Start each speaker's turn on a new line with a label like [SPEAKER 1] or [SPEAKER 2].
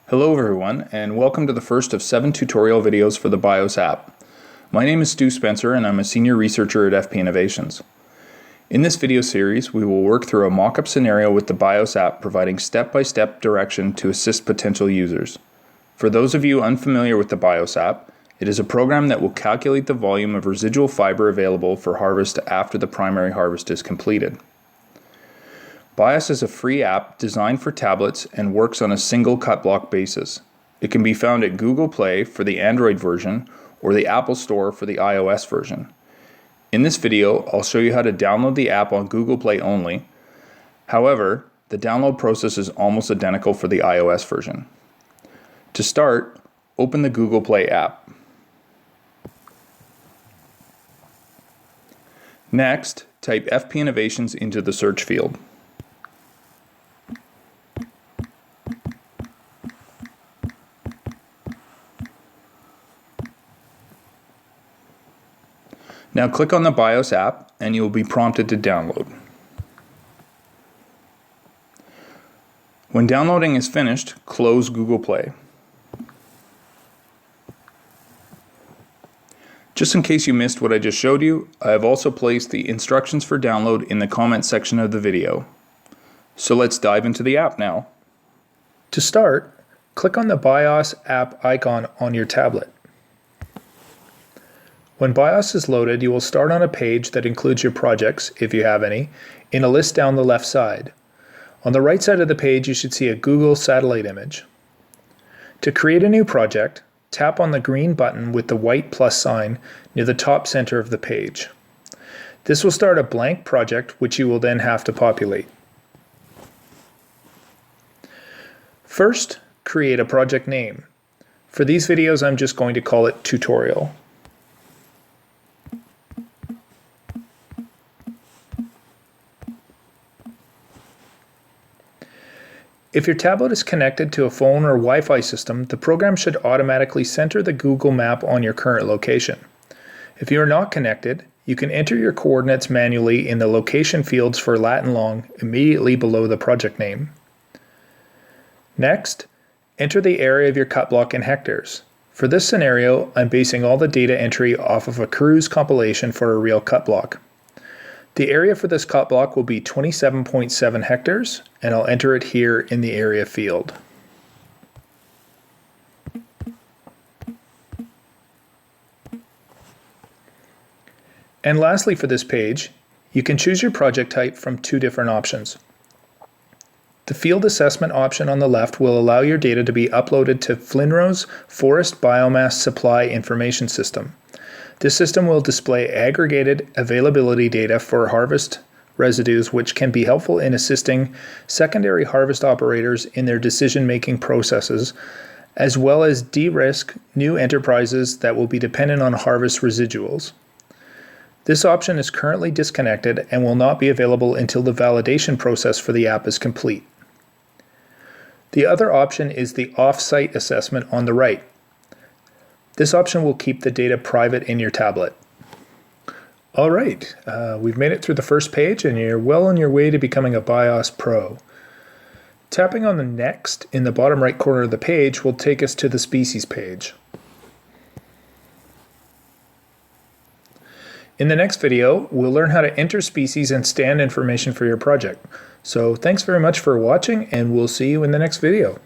[SPEAKER 1] Hello everyone, and welcome to the first of 7 tutorial videos for the BiOS app. My name is Stu Spencer and I'm a senior researcher at FP Innovations. In this video series, we will work through a mock-up scenario with the BiOS app, providing step-by-step direction to assist potential users. For those of you unfamiliar with the BiOS app, it is a program that will calculate the volume of residual fiber available for harvest after the primary harvest is completed. BiOS is a free app designed for tablets and works on a single cutblock basis. It can be found at Google Play for the Android version or the Apple Store for the iOS version. In this video, I'll show you how to download the app on Google Play only. However, the download process is almost identical for the iOS version. To start, open the Google Play app. Next, type FP Innovations into the search field. Now click on the BiOS app and you will be prompted to download. When downloading is finished, close Google Play. Just in case you missed what I just showed you, I have also placed the instructions for download in the comment section of the video. So let's dive into the app now. To start, click on the BiOS app icon on your tablet. When BiOS is loaded, you will start on a page that includes your projects, if you have any, in a list down the left side. On the right side of the page, you should see a Google satellite image. To create a new project, tap on the green button with the white plus sign near the top center of the page. This will start a blank project, which you will then have to populate. First, create a project name. For these videos, I'm just going to call it Tutorial. If your tablet is connected to a phone or Wi-Fi system, the program should automatically center the Google map on your current location. If you are not connected, you can enter your coordinates manually in the location fields for lat and long immediately below the project name. Next, enter the area of your cut block in hectares. For this scenario, I'm basing all the data entry off of a cruise compilation for a real cut block. The area for this cut block will be 27.7 hectares, and I'll enter it here in the area field. And lastly for this page, you can choose your project type from two different options. The field assessment option on the left will allow your data to be uploaded to FLNRORD's Forest Biomass Supply Information System. This system will display aggregated availability data for harvest residues, which can be helpful in assisting secondary harvest operators in their decision-making processes, as well as de-risk new enterprises that will be dependent on harvest residuals. This option is currently disconnected and will not be available until the validation process for the app is complete. The other option is the off-site assessment on the right. This option will keep the data private in your tablet. All right, we've made it through the first page and you're well on your way to becoming a BiOS Pro. Tapping on the Next in the bottom right corner of the page will take us to the Species page. In the next video, we'll learn how to enter species and stand information for your project. So thanks very much for watching, and we'll see you in the next video.